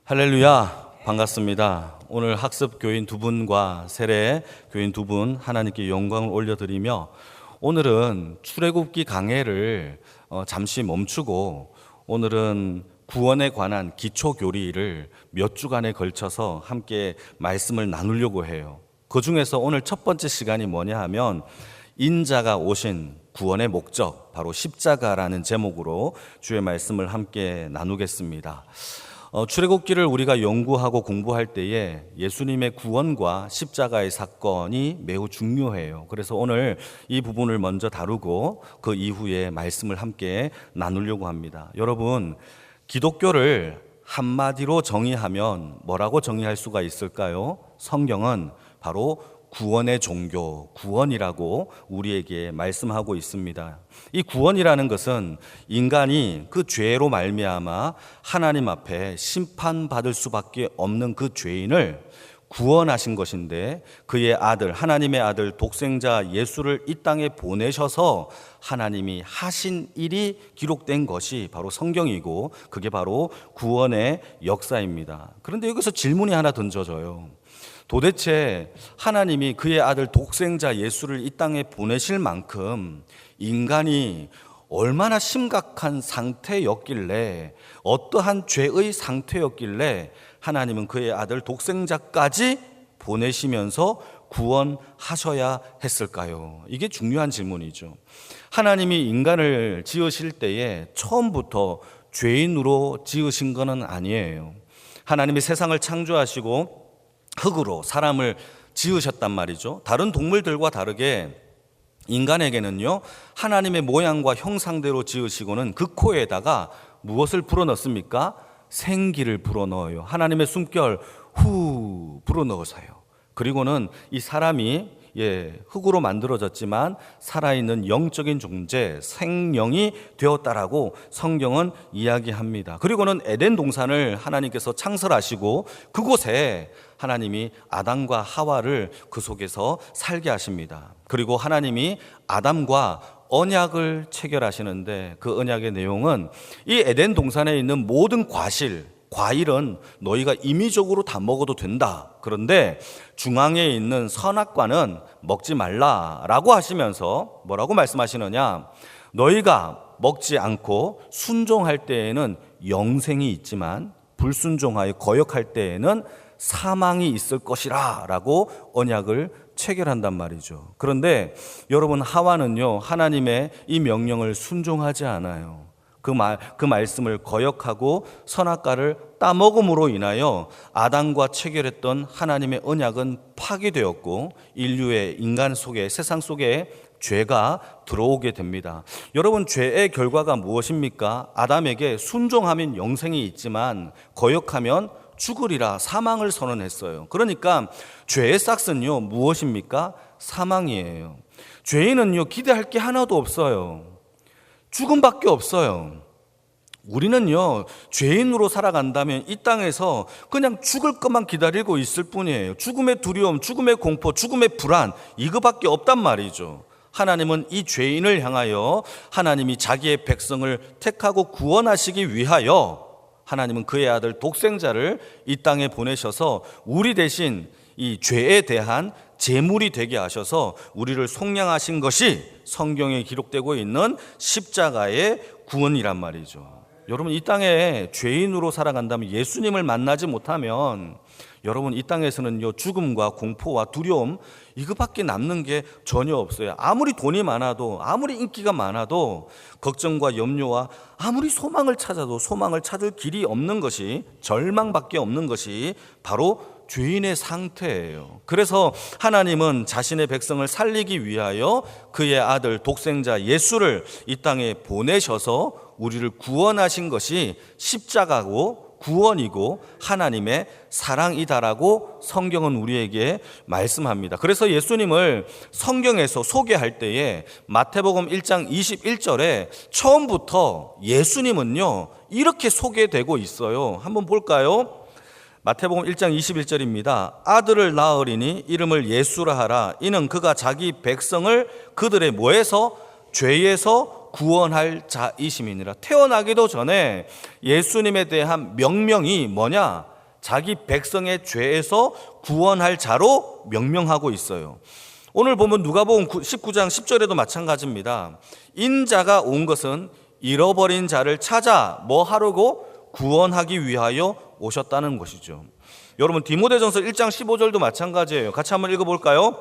할렐루야, 반갑습니다. 오늘 학습 교인 두 분과 세례 교인 두 분 하나님께 영광을 올려드리며, 오늘은 출애굽기 강해를 잠시 멈추고 오늘은 구원에 관한 기초 교리를 몇 주간에 걸쳐서 함께 말씀을 나누려고 해요. 그 중에서 오늘 첫 번째 시간이 뭐냐 하면 인자가 오신 구원의 목적, 바로 십자가라는 제목으로 주의 말씀을 함께 나누겠습니다. 출애굽기를 우리가 연구하고 공부할 때에 예수님의 구원과 십자가의 사건이 매우 중요해요. 그래서 오늘 이 부분을 먼저 다루고 그 이후에 말씀을 함께 나누려고 합니다. 여러분, 기독교를 한마디로 정의하면 뭐라고 정의할 수가 있을까요? 성경은 바로 구원의 종교, 구원이라고 우리에게 말씀하고 있습니다. 이 구원이라는 것은 인간이 그 죄로 말미암아 하나님 앞에 심판받을 수밖에 없는 그 죄인을 구원하신 것인데, 그의 아들, 하나님의 아들 독생자 예수를 이 땅에 보내셔서 하나님이 하신 일이 기록된 것이 바로 성경이고, 그게 바로 구원의 역사입니다. 그런데 여기서 질문이 하나 던져져요. 도대체 하나님이 그의 아들 독생자 예수를 이 땅에 보내실 만큼 인간이 얼마나 심각한 상태였길래, 어떠한 죄의 상태였길래 하나님은 그의 아들 독생자까지 보내시면서 구원하셔야 했을까요? 이게 중요한 질문이죠. 하나님이 인간을 지으실 때에 처음부터 죄인으로 지으신 것은 아니에요. 하나님이 세상을 창조하시고 흙으로 사람을 지으셨단 말이죠. 다른 동물들과 다르게 인간에게는요, 하나님의 모양과 형상대로 지으시고는 그 코에다가 무엇을 불어넣습니까? 생기를 불어넣어요. 하나님의 숨결 후 불어넣어서요. 그리고는 이 사람이 흙으로 만들어졌지만 살아있는 영적인 존재, 생명이 되었다라고 성경은 이야기합니다. 그리고는 에덴 동산을 하나님께서 창설하시고 그곳에 하나님이 아담과 하와를 그 속에서 살게 하십니다. 그리고 하나님이 아담과 언약을 체결하시는데, 그 언약의 내용은 이 에덴 동산에 있는 모든 과일은 너희가 임의적으로 다 먹어도 된다. 그런데 중앙에 있는 선악과는 먹지 말라라고 하시면서 뭐라고 말씀하시느냐? 너희가 먹지 않고 순종할 때에는 영생이 있지만 불순종하여 거역할 때에는 사망이 있을 것이라 라고 언약을 체결한단 말이죠. 그런데 여러분, 하와는요, 하나님의 이 명령을 순종하지 않아요. 그 말씀을 거역하고 선악과를 따먹음으로 인하여 아담과 체결했던 하나님의 언약은 파괴되었고, 인류의 인간 속에, 세상 속에 죄가 들어오게 됩니다. 여러분, 죄의 결과가 무엇입니까? 아담에게 순종하면 영생이 있지만 거역하면 죽으리라 사망을 선언했어요. 그러니까 죄의 싹은요, 무엇입니까? 사망이에요. 죄인은요, 기대할 게 하나도 없어요. 죽음밖에 없어요. 우리는요, 죄인으로 살아간다면 이 땅에서 그냥 죽을 것만 기다리고 있을 뿐이에요. 죽음의 두려움, 죽음의 공포, 죽음의 불안, 이거밖에 없단 말이죠. 하나님은 이 죄인을 향하여 하나님이 자기의 백성을 택하고 구원하시기 위하여 하나님은 그의 아들 독생자를 이 땅에 보내셔서 우리 대신 이 죄에 대한 제물이 되게 하셔서 우리를 속량하신 것이 성경에 기록되고 있는 십자가의 구원이란 말이죠. 여러분, 이 땅에 죄인으로 살아간다면, 예수님을 만나지 못하면 여러분, 이 땅에서는요, 죽음과 공포와 두려움, 이거밖에 남는 게 전혀 없어요. 아무리 돈이 많아도, 아무리 인기가 많아도, 걱정과 염려와 아무리 소망을 찾아도 소망을 찾을 길이 없는 것이, 절망밖에 없는 것이 바로 죄인의 상태예요. 그래서 하나님은 자신의 백성을 살리기 위하여 그의 아들 독생자 예수를 이 땅에 보내셔서 우리를 구원하신 것이 십자가고 구원이고 하나님의 사랑이다라고 성경은 우리에게 말씀합니다. 그래서 예수님을 성경에서 소개할 때에 마태복음 1장 21절에 처음부터 예수님은요, 이렇게 소개되고 있어요. 한번 볼까요? 마태복음 1장 21절입니다. 아들을 낳으리니 이름을 예수라 하라. 이는 그가 자기 백성을 그들의 뭐에서? 죄에서 구원할 자이심이니라. 태어나기도 전에 예수님에 대한 명명이 뭐냐? 자기 백성의 죄에서 구원할 자로 명명하고 있어요. 오늘 보면 누가복음 19장 10절에도 마찬가지입니다. 인자가 온 것은 잃어버린 자를 찾아 뭐 하려고? 구원하기 위하여 오셨다는 것이죠. 여러분 디모데전서 1장 15절도 마찬가지예요. 같이 한번 읽어볼까요?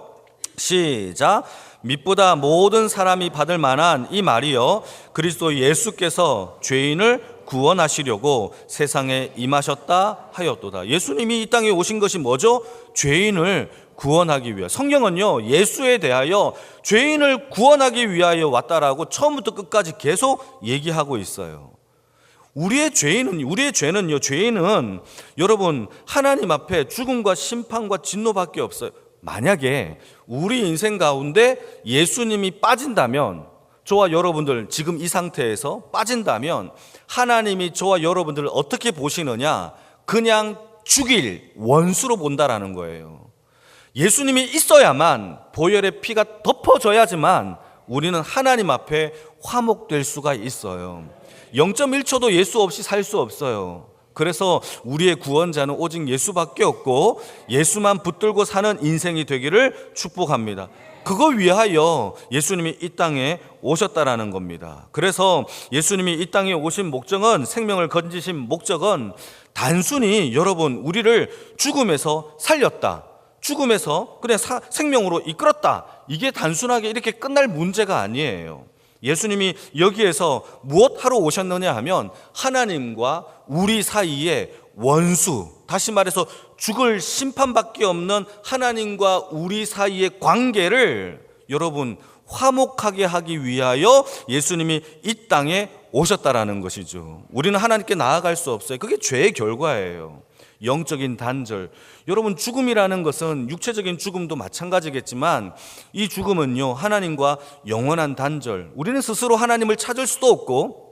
시작. 믿보다 모든 사람이 받을 만한 이 말이요 그리스도 예수께서 죄인을 구원하시려고 세상에 임하셨다 하였도다. 예수님이 이 땅에 오신 것이 뭐죠? 죄인을 구원하기 위하여. 성경은요 예수에 대하여 죄인을 구원하기 위하여 왔다라고 처음부터 끝까지 계속 얘기하고 있어요. 우리의 죄는 여러분 하나님 앞에 죽음과 심판과 진노밖에 없어요. 만약에 우리 인생 가운데 예수님이 빠진다면, 저와 여러분들 지금 이 상태에서 빠진다면 하나님이 저와 여러분들을 어떻게 보시느냐? 그냥 죽일 원수로 본다라는 거예요. 예수님이 있어야만 보혈의 피가 덮어져야지만 우리는 하나님 앞에 화목될 수가 있어요. 0.1초도 예수 없이 살 수 없어요. 그래서 우리의 구원자는 오직 예수밖에 없고 예수만 붙들고 사는 인생이 되기를 축복합니다. 그거 위하여 예수님이 이 땅에 오셨다라는 겁니다. 그래서 예수님이 이 땅에 오신 목적은, 생명을 건지신 목적은 단순히 여러분 우리를 죽음에서 살렸다, 죽음에서 그냥 생명으로 이끌었다, 이게 단순하게 이렇게 끝날 문제가 아니에요. 예수님이 여기에서 무엇 하러 오셨느냐 하면 하나님과 우리 사이에 원수, 다시 말해서 죽을 심판밖에 없는 하나님과 우리 사이의 관계를 여러분 화목하게 하기 위하여 예수님이 이 땅에 오셨다라는 것이죠. 우리는 하나님께 나아갈 수 없어요. 그게 죄의 결과예요. 영적인 단절. 여러분 죽음이라는 것은 육체적인 죽음도 마찬가지겠지만 이 죽음은요 하나님과 영원한 단절. 우리는 스스로 하나님을 찾을 수도 없고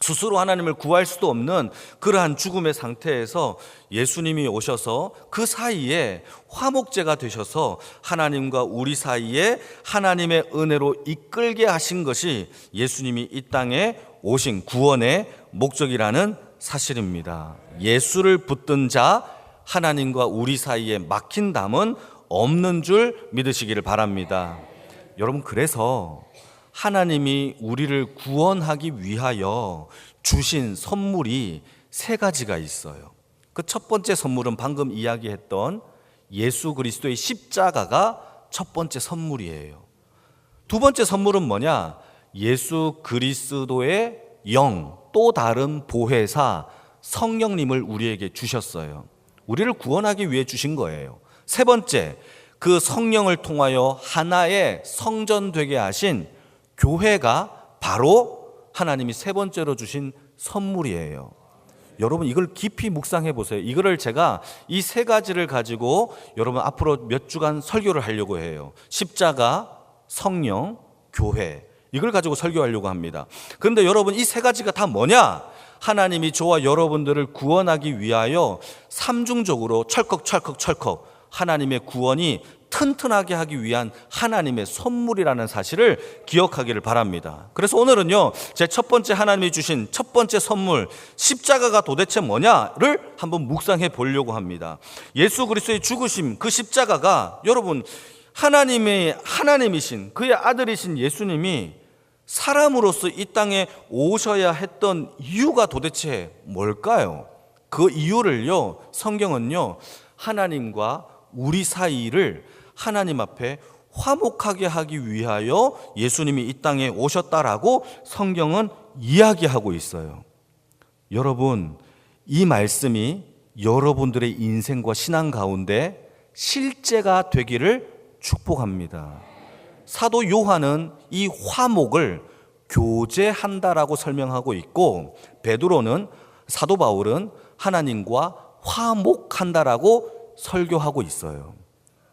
스스로 하나님을 구할 수도 없는 그러한 죽음의 상태에서 예수님이 오셔서 그 사이에 화목제가 되셔서 하나님과 우리 사이에 하나님의 은혜로 이끌게 하신 것이 예수님이 이 땅에 오신 구원의 목적이라는 사실입니다. 예수를 붙든 자, 하나님과 우리 사이에 막힌 담은 없는 줄 믿으시기를 바랍니다. 여러분 그래서 하나님이 우리를 구원하기 위하여 주신 선물이 세 가지가 있어요. 그 첫 번째 선물은 방금 이야기했던 예수 그리스도의 십자가가 첫 번째 선물이에요. 두 번째 선물은 뭐냐? 예수 그리스도의 영, 또 다른 보혜사 성령님을 우리에게 주셨어요. 우리를 구원하기 위해 주신 거예요. 세 번째, 그 성령을 통하여 하나의 성전 되게 하신 교회가 바로 하나님이 세 번째로 주신 선물이에요. 여러분 이걸 깊이 묵상해 보세요. 이거를 제가 이 세 가지를 가지고 여러분 앞으로 몇 주간 설교를 하려고 해요. 십자가, 성령, 교회, 이걸 가지고 설교하려고 합니다. 그런데 여러분 이 세 가지가 다 뭐냐? 하나님이 저와 여러분들을 구원하기 위하여 삼중적으로 철컥 하나님의 구원이 튼튼하게 하기 위한 하나님의 선물이라는 사실을 기억하기를 바랍니다. 그래서 오늘은요 제 첫 번째 하나님이 주신 첫 번째 선물 십자가가 도대체 뭐냐를 한번 묵상해 보려고 합니다. 예수 그리스도의 죽으심, 그 십자가가 여러분 하나님이신 그의 아들이신 예수님이 사람으로서 이 땅에 오셔야 했던 이유가 도대체 뭘까요? 그 이유를요 성경은요 하나님과 우리 사이를 하나님 앞에 화목하게 하기 위하여 예수님이 이 땅에 오셨다라고 성경은 이야기하고 있어요. 여러분 이 말씀이 여러분들의 인생과 신앙 가운데 실제가 되기를 축복합니다. 사도 요한은 이 화목을 교제한다라고 설명하고 있고 사도 바울은 하나님과 화목한다라고 설교하고 있어요.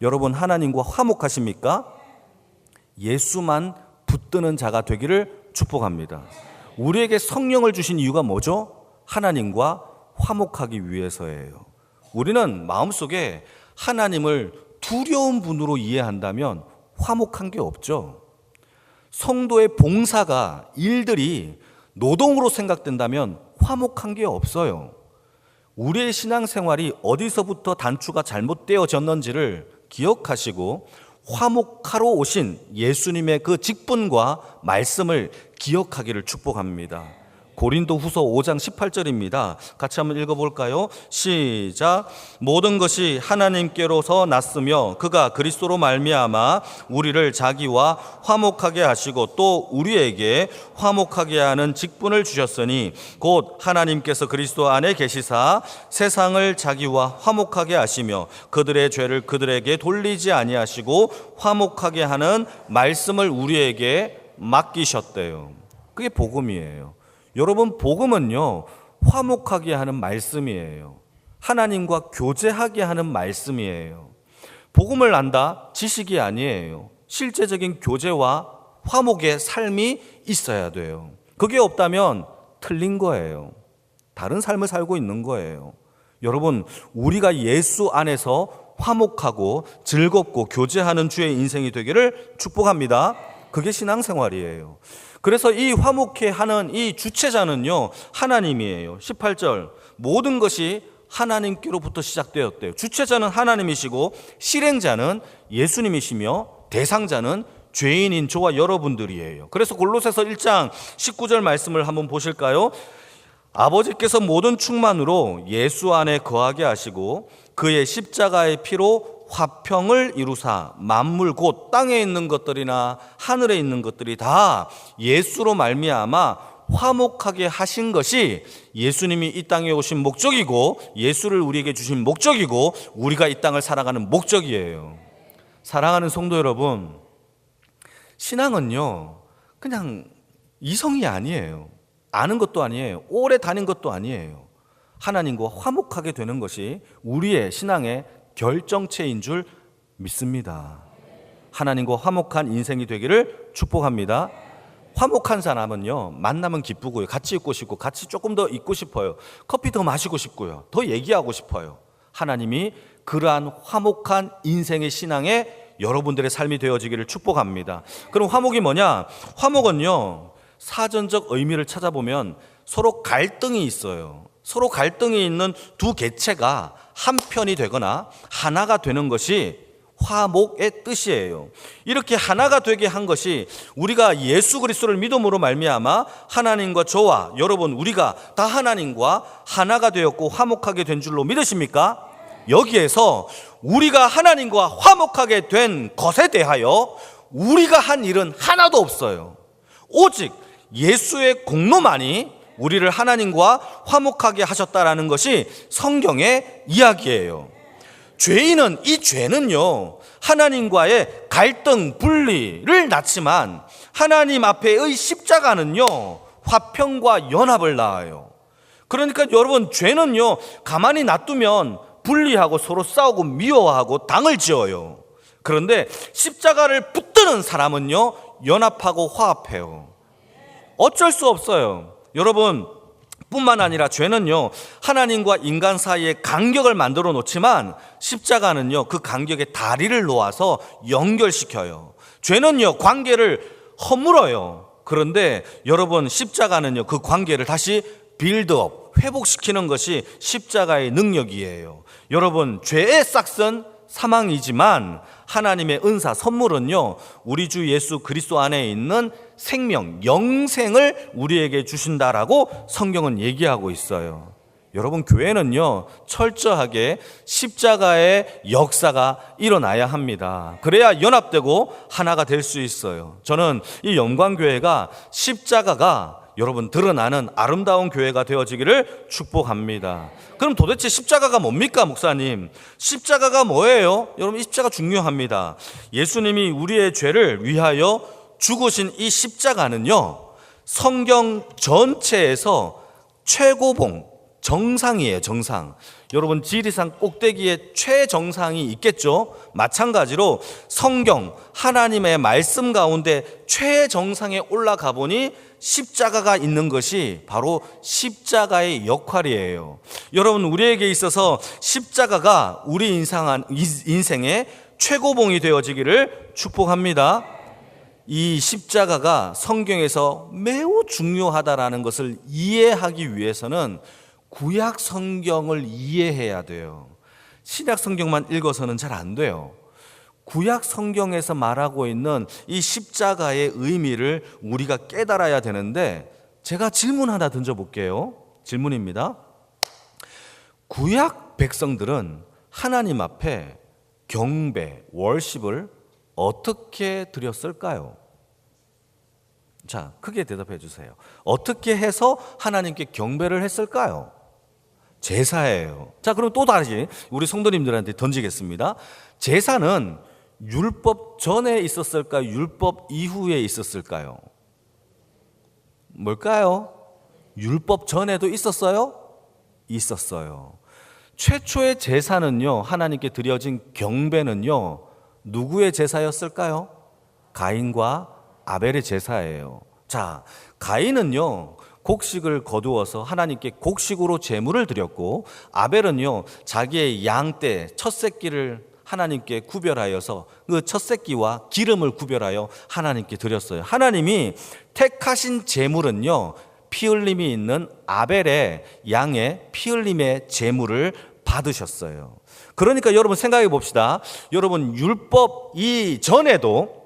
여러분 하나님과 화목하십니까? 예수만 붙드는 자가 되기를 축복합니다. 우리에게 성령을 주신 이유가 뭐죠? 하나님과 화목하기 위해서예요. 우리는 마음속에 하나님을 두려운 분으로 이해한다면 화목한 게 없죠. 성도의 봉사가 일들이 노동으로 생각된다면 화목한 게 없어요. 우리의 신앙생활이 어디서부터 단추가 잘못되어졌는지를 기억하시고 화목하러 오신 예수님의 그 직분과 말씀을 기억하기를 축복합니다. 고린도후서 5장 18절입니다. 같이 한번 읽어볼까요? 시작. 모든 것이 하나님께로서 났으며 그가 그리스도로 말미암아 우리를 자기와 화목하게 하시고 또 우리에게 화목하게 하는 직분을 주셨으니 곧 하나님께서 그리스도 안에 계시사 세상을 자기와 화목하게 하시며 그들의 죄를 그들에게 돌리지 아니하시고 화목하게 하는 말씀을 우리에게 맡기셨대요. 그게 복음이에요. 여러분, 복음은요, 화목하게 하는 말씀이에요. 하나님과 교제하게 하는 말씀이에요. 복음을 안다? 지식이 아니에요. 실제적인 교제와 화목의 삶이 있어야 돼요. 그게 없다면 틀린 거예요. 다른 삶을 살고 있는 거예요. 여러분, 우리가 예수 안에서 화목하고 즐겁고 교제하는 주의 인생이 되기를 축복합니다. 그게 신앙생활이에요. 그래서 이 화목해 하는 이 주체자는요, 하나님이에요. 18절, 모든 것이 하나님께로부터 시작되었대요. 주체자는 하나님이시고 실행자는 예수님이시며 대상자는 죄인인 저와 여러분들이에요. 그래서 골로새서 1장 19절 말씀을 한번 보실까요? 아버지께서 모든 충만으로 예수 안에 거하게 하시고 그의 십자가의 피로 화평을 이루사 만물 곧 땅에 있는 것들이나 하늘에 있는 것들이 다 예수로 말미암아 화목하게 하신 것이 예수님이 이 땅에 오신 목적이고 예수를 우리에게 주신 목적이고 우리가 이 땅을 살아가는 목적이에요. 사랑하는 성도 여러분, 신앙은요 그냥 이성이 아니에요. 아는 것도 아니에요. 오래 다닌 것도 아니에요. 하나님과 화목하게 되는 것이 우리의 신앙의 결정체인 줄 믿습니다. 하나님과 화목한 인생이 되기를 축복합니다. 화목한 사람은요, 만나면 기쁘고요, 같이 있고 싶고 같이 조금 더 있고 싶어요. 커피 더 마시고 싶고요, 더 얘기하고 싶어요. 하나님이 그러한 화목한 인생의 신앙에 여러분들의 삶이 되어지기를 축복합니다. 그럼 화목이 뭐냐? 화목은요, 사전적 의미를 찾아보면 서로 갈등이 있어요. 서로 갈등이 있는 두 객체가 한 편이 되거나 하나가 되는 것이 화목의 뜻이에요. 이렇게 하나가 되게 한 것이 우리가 예수 그리스도를 믿음으로 말미암아 하나님과 저와 여러분 우리가 다 하나님과 하나가 되었고 화목하게 된 줄로 믿으십니까? 여기에서 우리가 하나님과 화목하게 된 것에 대하여 우리가 한 일은 하나도 없어요. 오직 예수의 공로만이 우리를 하나님과 화목하게 하셨다라는 것이 성경의 이야기예요. 죄인은 이 죄는요 하나님과의 갈등 분리를 낳지만 하나님 앞에의 십자가는요 화평과 연합을 낳아요. 그러니까 여러분, 죄는요 가만히 놔두면 분리하고 서로 싸우고 미워하고 당을 지어요. 그런데 십자가를 붙드는 사람은요 연합하고 화합해요. 어쩔 수 없어요. 여러분, 뿐만 아니라 죄는요 하나님과 인간 사이에 간격을 만들어 놓지만 십자가는요 그 간격에 다리를 놓아서 연결시켜요. 죄는요 관계를 허물어요. 그런데 여러분, 십자가는요 그 관계를 다시 빌드업, 회복시키는 것이 십자가의 능력이에요. 여러분, 죄의 싹은 사망이지만 하나님의 은사 선물은요 우리 주 예수 그리스도 안에 있는 생명, 영생을 우리에게 주신다라고 성경은 얘기하고 있어요. 여러분, 교회는요 철저하게 십자가의 역사가 일어나야 합니다. 그래야 연합되고 하나가 될 수 있어요. 저는 이 영광교회가 십자가가 여러분 드러나는 아름다운 교회가 되어지기를 축복합니다. 그럼 도대체 십자가가 뭡니까, 목사님? 십자가가 뭐예요? 여러분, 이 십자가 중요합니다. 예수님이 우리의 죄를 위하여 죽으신 이 십자가는요 성경 전체에서 최고봉, 정상이에요. 정상. 여러분, 지리산 꼭대기에 최정상이 있겠죠. 마찬가지로 성경 하나님의 말씀 가운데 최정상에 올라가 보니 십자가가 있는 것이 바로 십자가의 역할이에요. 여러분, 우리에게 있어서 십자가가 우리 인생의 최고봉이 되어지기를 축복합니다. 이 십자가가 성경에서 매우 중요하다라는 것을 이해하기 위해서는 구약 성경을 이해해야 돼요. 신약 성경만 읽어서는 잘 안 돼요. 구약 성경에서 말하고 있는 이 십자가의 의미를 우리가 깨달아야 되는데, 제가 질문 하나 던져볼게요. 질문입니다. 구약 백성들은 하나님 앞에 경배, 월십을 어떻게 드렸을까요? 자, 크게 대답해 주세요. 어떻게 해서 하나님께 경배를 했을까요? 제사예요. 자, 그럼 또 다시 우리 성도님들한테 던지겠습니다. 제사는 율법 전에 있었을까요? 율법 이후에 있었을까요? 뭘까요? 율법 전에도 있었어요? 있었어요. 최초의 제사는요, 하나님께 드려진 경배는요, 누구의 제사였을까요? 가인과 아벨의 제사예요. 자, 가인은요, 곡식을 거두어서 하나님께 곡식으로 제물을 드렸고, 아벨은요, 자기의 양떼 첫 새끼를 하나님께 구별하여서 그 첫 새끼와 기름을 구별하여 하나님께 드렸어요. 하나님이 택하신 제물은요, 피 흘림이 있는 아벨의 양의 피 흘림의 제물을 받으셨어요. 그러니까 여러분 생각해 봅시다. 여러분, 율법 이전에도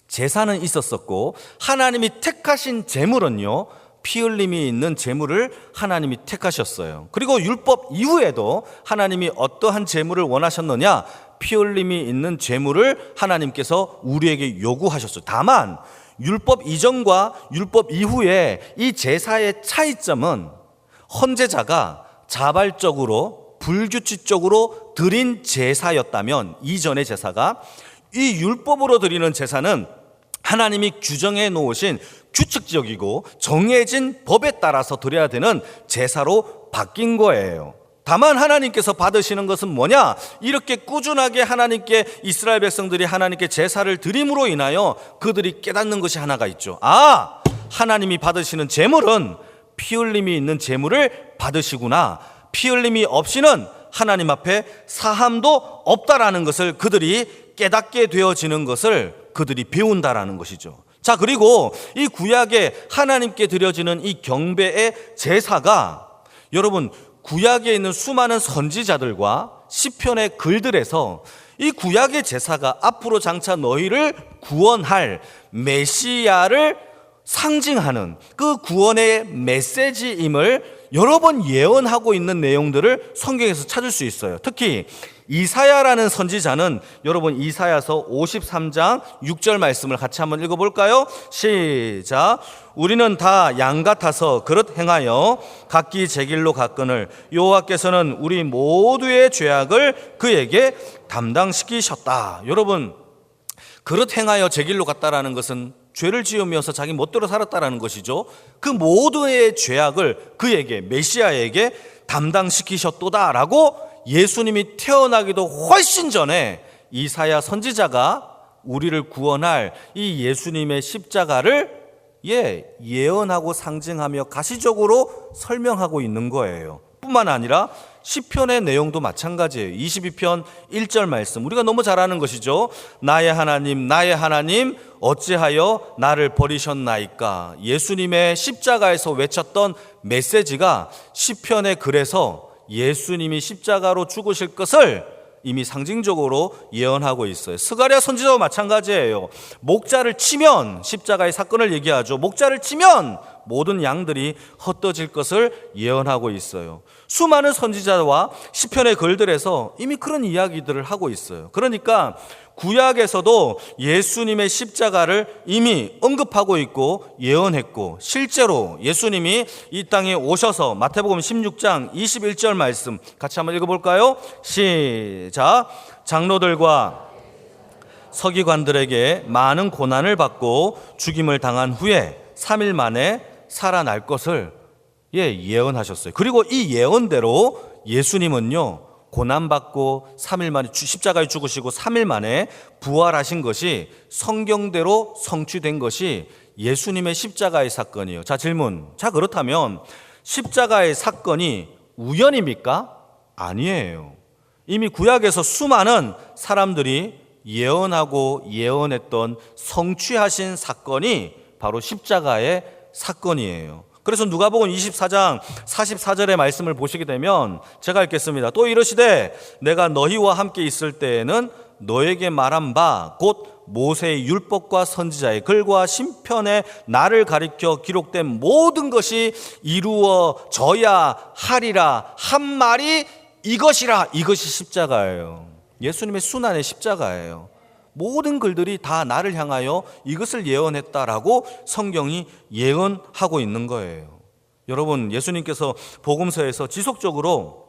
제사는 있었었고, 하나님이 택하신 제물은요, 피 흘림이 있는 제물을 하나님이 택하셨어요. 그리고 율법 이후에도 하나님이 어떠한 제물을 원하셨느냐? 피 흘림이 있는 제물을 하나님께서 우리에게 요구하셨어요. 다만 율법 이전과 율법 이후에 이 제사의 차이점은 헌제자가 자발적으로 불규칙적으로 드린 제사였다면, 이전의 제사가, 이 율법으로 드리는 제사는 하나님이 규정해 놓으신 규칙적이고 정해진 법에 따라서 드려야 되는 제사로 바뀐 거예요. 다만 하나님께서 받으시는 것은 뭐냐? 이렇게 꾸준하게 하나님께, 이스라엘 백성들이 하나님께 제사를 드림으로 인하여 그들이 깨닫는 것이 하나가 있죠. 아, 하나님이 받으시는 제물은 피 흘림이 있는 제물을 받으시구나. 피 흘림이 없이는 하나님 앞에 사함도 없다라는 것을 그들이 깨닫게 되어지는 것을 그들이 배운다라는 것이죠. 자, 그리고 이 구약에 하나님께 드려지는 이 경배의 제사가, 여러분, 구약에 있는 수많은 선지자들과 시편의 글들에서 이 구약의 제사가 앞으로 장차 너희를 구원할 메시아를 상징하는 그 구원의 메시지임을 여러 번 예언하고 있는 내용들을 성경에서 찾을 수 있어요. 특히 이사야라는 선지자는, 여러분 이사야서 53장 6절 말씀을 같이 한번 읽어볼까요? 시작. 우리는 다 양 같아서 그릇 행하여 각기 제 길로 갔거늘 여호와께서는 우리 모두의 죄악을 그에게 담당시키셨다. 여러분, 그릇 행하여 제 길로 갔다라는 것은 죄를 지으면서 자기 멋대로 살았다라는 것이죠. 그 모두의 죄악을 그에게, 메시아에게 담당시키셨도다라고 예수님이 태어나기도 훨씬 전에 이사야 선지자가 우리를 구원할 이 예수님의 십자가를 예언하고 상징하며 가시적으로 설명하고 있는 거예요. 뿐만 아니라 시편의 내용도 마찬가지예요. 22편 1절 말씀, 우리가 너무 잘 아는 것이죠. 나의 하나님, 나의 하나님, 어찌하여 나를 버리셨나이까. 예수님의 십자가에서 외쳤던 메시지가 시편의 글에서 예수님이 십자가로 죽으실 것을 이미 상징적으로 예언하고 있어요. 스가랴 선지자와 마찬가지예요. 목자를 치면, 십자가의 사건을 얘기하죠. 목자를 치면 모든 양들이 헛되어질 것을 예언하고 있어요. 수많은 선지자와 시편의 글들에서 이미 그런 이야기들을 하고 있어요. 그러니까 구약에서도 예수님의 십자가를 이미 언급하고 있고 예언했고, 실제로 예수님이 이 땅에 오셔서 마태복음 16장 21절 말씀 같이 한번 읽어볼까요? 시작. 장로들과 서기관들에게 많은 고난을 받고 죽임을 당한 후에 3일 만에 살아날 것을 예언하셨어요. 그리고 이 예언대로 예수님은요, 고난받고 3일 만에 십자가에 죽으시고 3일 만에 부활하신 것이 성경대로 성취된 것이 예수님의 십자가의 사건이에요. 자, 질문. 자, 그렇다면 십자가의 사건이 우연입니까? 아니에요. 이미 구약에서 수많은 사람들이 예언하고 예언했던 성취하신 사건이 바로 십자가의 사건이에요. 그래서 누가복음 24장 44절의 말씀을 보시게 되면 제가 읽겠습니다. 또 이르시되 내가 너희와 함께 있을 때에는 너에게 말한 바 곧 모세의 율법과 선지자의 글과 신편에 나를 가리켜 기록된 모든 것이 이루어져야 하리라 한 말이 이것이라. 이것이 십자가예요. 예수님의 순환의 십자가예요. 모든 글들이 다 나를 향하여 이것을 예언했다라고 성경이 예언하고 있는 거예요. 여러분, 예수님께서 복음서에서 지속적으로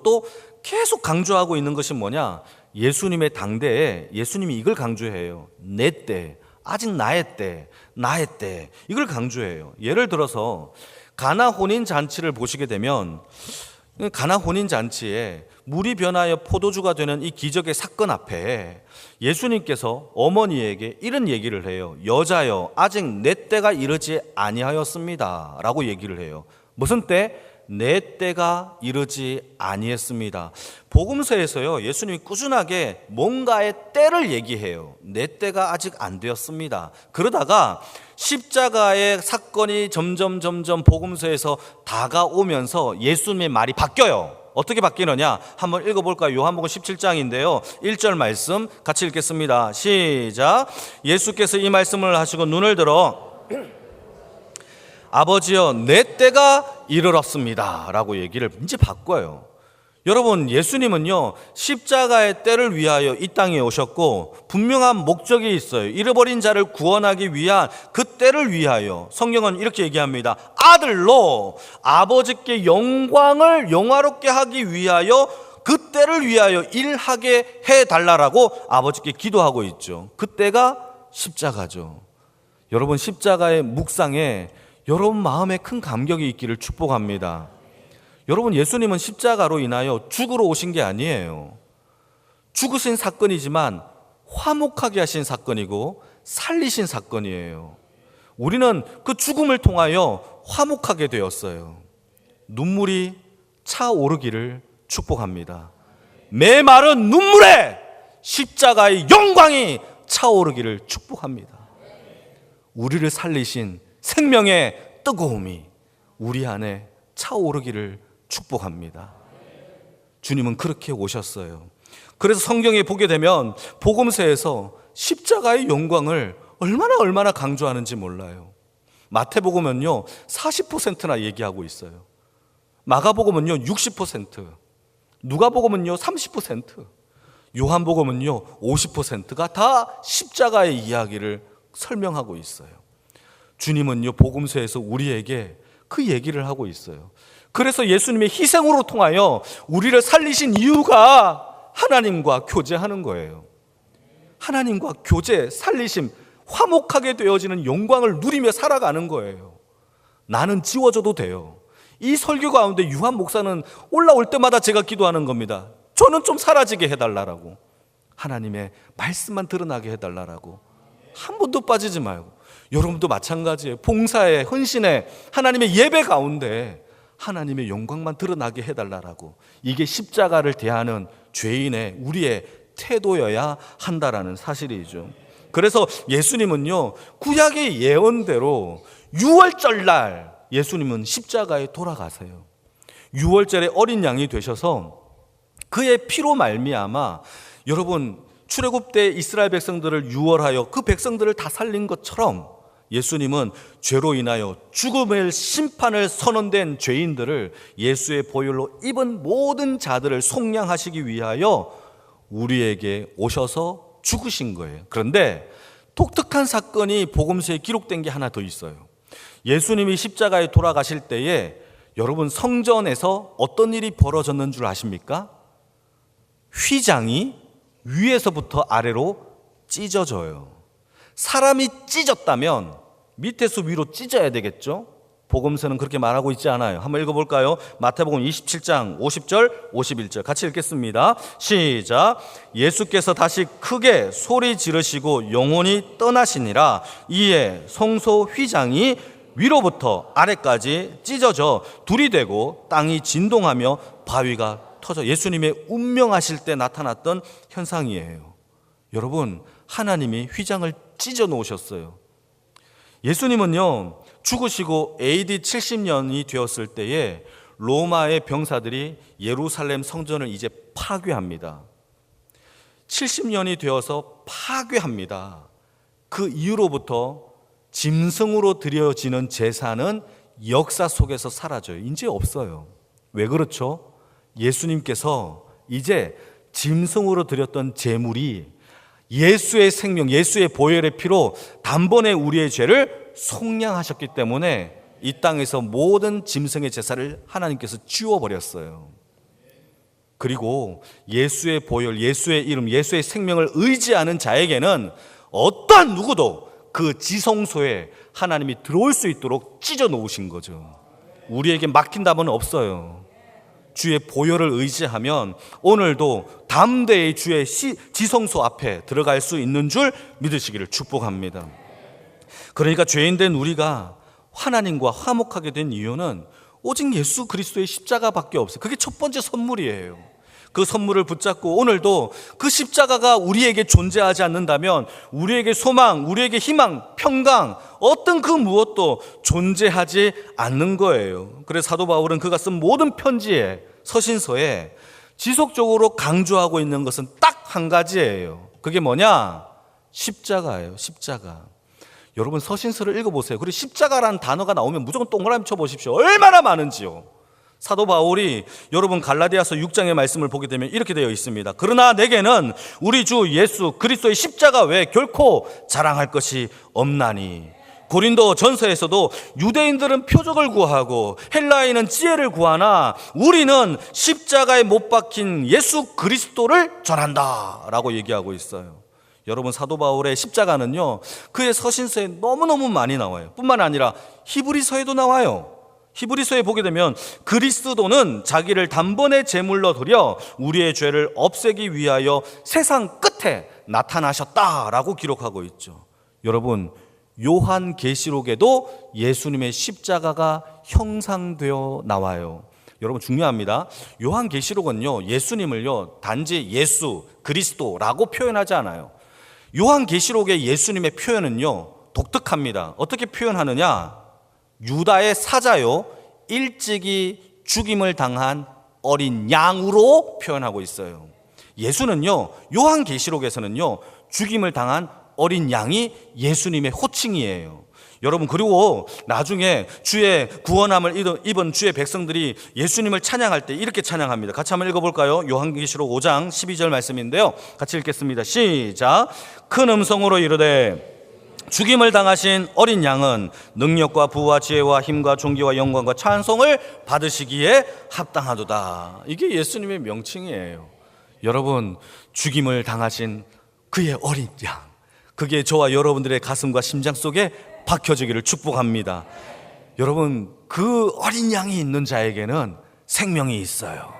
또 계속 강조하고 있는 것이 뭐냐? 예수님의 당대에 예수님이 이걸 강조해요. 내 때, 아직 나의 때, 나의 때, 이걸 강조해요. 예를 들어서 가나 혼인 잔치를 보시게 되면 가나 혼인 잔치에 물이 변하여 포도주가 되는 이 기적의 사건 앞에 예수님께서 어머니에게 이런 얘기를 해요. 여자여, 아직 내 때가 이르지 아니하였습니다 라고 얘기를 해요. 무슨 때? 내 때가 이르지 아니했습니다. 복음서에서요, 예수님이 꾸준하게 뭔가의 때를 얘기해요. 내 때가 아직 안 되었습니다. 그러다가 십자가의 사건이 점점 복음서에서 다가오면서 예수님의 말이 바뀌어요. 어떻게 바뀌느냐? 한번 읽어볼까요? 요한복음 17장인데요 1절 말씀 같이 읽겠습니다. 시작. 예수께서 이 말씀을 하시고 눈을 들어 아버지여, 내 때가 이르렀습니다 라고 얘기를 이제 바꿔요. 여러분, 예수님은요 십자가의 때를 위하여 이 땅에 오셨고 분명한 목적이 있어요. 잃어버린 자를 구원하기 위한 그 때를 위하여 성경은 이렇게 얘기합니다. 아들로 아버지께 영광을 영화롭게 하기 위하여 그 때를 위하여 일하게 해달라고 아버지께 기도하고 있죠. 그 때가 십자가죠. 여러분, 십자가의 묵상에 여러분 마음에 큰 감격이 있기를 축복합니다. 여러분, 예수님은 십자가로 인하여 죽으러 오신 게 아니에요. 죽으신 사건이지만 화목하게 하신 사건이고 살리신 사건이에요. 우리는 그 죽음을 통하여 화목하게 되었어요. 눈물이 차오르기를 축복합니다. 메마른 눈물에 십자가의 영광이 차오르기를 축복합니다. 우리를 살리신 생명의 뜨거움이 우리 안에 차오르기를 축복합니다. 주님은 그렇게 오셨어요. 그래서 성경에 보게 되면 복음서에서 십자가의 영광을 얼마나 강조하는지 몰라요. 마태복음은요 40%나 얘기하고 있어요. 마가복음은요 60%, 누가복음은요 30%, 요한복음은요 50%가 다 십자가의 이야기를 설명하고 있어요. 주님은요 복음서에서 우리에게 그 얘기를 하고 있어요. 그래서 예수님의 희생으로 통하여 우리를 살리신 이유가 하나님과 교제하는 거예요. 하나님과 교제, 살리심, 화목하게 되어지는 영광을 누리며 살아가는 거예요. 나는 지워져도 돼요. 이 설교 가운데 유한 목사는 올라올 때마다 제가 기도하는 겁니다. 저는 좀 사라지게 해달라고, 하나님의 말씀만 드러나게 해달라고. 한 번도 빠지지 말고. 여러분도 마찬가지예요. 봉사에, 헌신에, 하나님의 예배 가운데 하나님의 영광만 드러나게 해달라고. 이게 십자가를 대하는 죄인의 우리의 태도여야 한다라는 사실이죠. 그래서 예수님은요 구약의 예언대로 6월절 날 예수님은 십자가에 돌아가세요. 6월절에 어린 양이 되셔서 그의 피로 말미암아, 여러분 출애굽 때 이스라엘 백성들을 유월하여 그 백성들을 다 살린 것처럼 예수님은 죄로 인하여 죽음의 심판을 선언된 죄인들을 예수의 보혈로 입은 모든 자들을 속량하시기 위하여 우리에게 오셔서 죽으신 거예요. 그런데 독특한 사건이 복음서에 기록된 게 하나 더 있어요. 예수님이 십자가에 돌아가실 때에 여러분 성전에서 어떤 일이 벌어졌는 줄 아십니까? 휘장이 위에서부터 아래로 찢어져요. 사람이 찢었다면 밑에서 위로 찢어야 되겠죠? 복음서는 그렇게 말하고 있지 않아요. 한번 읽어볼까요? 마태복음 27장 50절 51절 같이 읽겠습니다. 시작. 예수께서 다시 크게 소리 지르시고 영혼이 떠나시니라. 이에 성소 휘장이 위로부터 아래까지 찢어져 둘이 되고 땅이 진동하며 바위가 터져. 예수님의 운명하실 때 나타났던 현상이에요. 여러분, 하나님이 휘장을 찢어 놓으셨어요. 예수님은요 죽으시고 AD 70년이 되었을 때에 로마의 병사들이 예루살렘 성전을 이제 파괴합니다. 70년이 되어서 파괴합니다. 그 이후로부터 짐승으로 드려지는 제사는 역사 속에서 사라져요. 이제 없어요. 왜 그렇죠? 예수님께서 이제 짐승으로 드렸던 제물이 예수의 생명, 예수의 보혈의 피로 단번에 우리의 죄를 속량하셨기 때문에 이 땅에서 모든 짐승의 제사를 하나님께서 지워버렸어요. 그리고 예수의 보혈, 예수의 이름, 예수의 생명을 의지하는 자에게는 어떠한 누구도 그 지성소에 하나님이 들어올 수 있도록 찢어 놓으신 거죠. 우리에게 막힌 답은 없어요. 주의 보혈을 의지하면 오늘도 담대히 주의 지성소 앞에 들어갈 수 있는 줄 믿으시기를 축복합니다. 그러니까 죄인된 우리가 하나님과 화목하게 된 이유는 오직 예수 그리스도의 십자가밖에 없어요. 그게 첫 번째 선물이에요. 그 선물을 붙잡고 오늘도 그 십자가가 우리에게 존재하지 않는다면 우리에게 소망, 우리에게 희망, 평강, 어떤 그 무엇도 존재하지 않는 거예요. 그래서 사도 바울은 그가 쓴 모든 편지에, 서신서에 지속적으로 강조하고 있는 것은 딱 한 가지예요. 그게 뭐냐? 십자가예요. 십자가. 여러분 서신서를 읽어보세요. 그리고 십자가라는 단어가 나오면 무조건 동그라미 쳐보십시오. 얼마나 많은지요. 사도 바울이 여러분 갈라디아서 6장의 말씀을 보게 되면 이렇게 되어 있습니다. 그러나 내게는 우리 주 예수 그리스도의 십자가 외에 결코 자랑할 것이 없나니. 고린도 전서에서도 유대인들은 표적을 구하고 헬라인은 지혜를 구하나 우리는 십자가에 못 박힌 예수 그리스도를 전한다 라고 얘기하고 있어요. 여러분 사도 바울의 십자가는요 그의 서신서에 너무너무 많이 나와요. 뿐만 아니라 히브리서에도 나와요. 히브리서에 보게 되면 그리스도는 자기를 단번에 제물로 드려 우리의 죄를 없애기 위하여 세상 끝에 나타나셨다라고 기록하고 있죠. 여러분 요한계시록에도 예수님의 십자가가 형상되어 나와요. 여러분 중요합니다. 요한계시록은요 예수님을요 단지 예수 그리스도라고 표현하지 않아요. 요한계시록의 예수님의 표현은요 독특합니다. 어떻게 표현하느냐? 유다의 사자요 일찍이 죽임을 당한 어린 양으로 표현하고 있어요. 예수는요 요한계시록에서는요 죽임을 당한 어린 양이 예수님의 호칭이에요. 여러분 그리고 나중에 주의 구원함을 입은 주의 백성들이 예수님을 찬양할 때 이렇게 찬양합니다. 같이 한번 읽어볼까요? 요한계시록 5장 12절 말씀인데요 같이 읽겠습니다. 시작. 큰 음성으로 이르되 죽임을 당하신 어린 양은 능력과 부와 지혜와 힘과 존귀와 영광과 찬송을 받으시기에 합당하도다. 이게 예수님의 명칭이에요. 여러분 죽임을 당하신 그의 어린 양, 그게 저와 여러분들의 가슴과 심장 속에 박혀지기를 축복합니다. 여러분 그 어린 양이 있는 자에게는 생명이 있어요.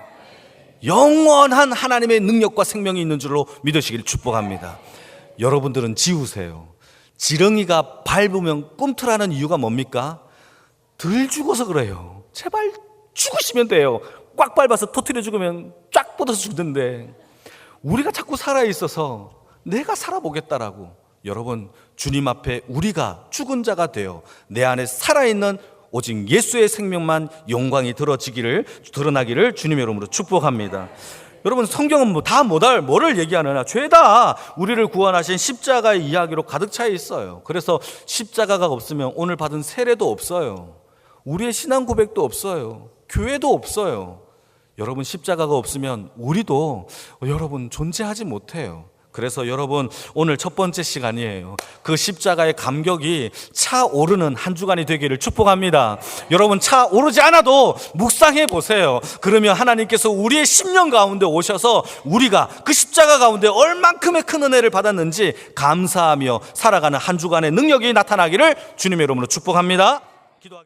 영원한 하나님의 능력과 생명이 있는 줄로 믿으시기를 축복합니다. 여러분들은 지우세요. 지렁이가 밟으면 꿈틀하는 이유가 뭡니까? 덜 죽어서 그래요. 제발 죽으시면 돼요. 꽉 밟아서 터뜨려 죽으면 쫙 뻗어서 죽는데 우리가 자꾸 살아있어서 내가 살아보겠다라고. 여러분 주님 앞에 우리가 죽은 자가 되어 내 안에 살아있는 오직 예수의 생명만 영광이 드러나기를 주님의 이름으로 축복합니다. 여러분 성경은 뭐를 얘기하느냐? 죄다 우리를 구원하신 십자가의 이야기로 가득 차 있어요. 그래서 십자가가 없으면 오늘 받은 세례도 없어요. 우리의 신앙 고백도 없어요. 교회도 없어요. 여러분 십자가가 없으면 우리도 여러분 존재하지 못해요. 그래서 여러분 오늘 첫 번째 시간이에요. 그 십자가의 감격이 차오르는 한 주간이 되기를 축복합니다. 여러분 차오르지 않아도 묵상해 보세요. 그러면 하나님께서 우리의 심령 가운데 오셔서 우리가 그 십자가 가운데 얼만큼의 큰 은혜를 받았는지 감사하며 살아가는 한 주간의 능력이 나타나기를 주님의 이름으로 축복합니다. 기도하겠습니다.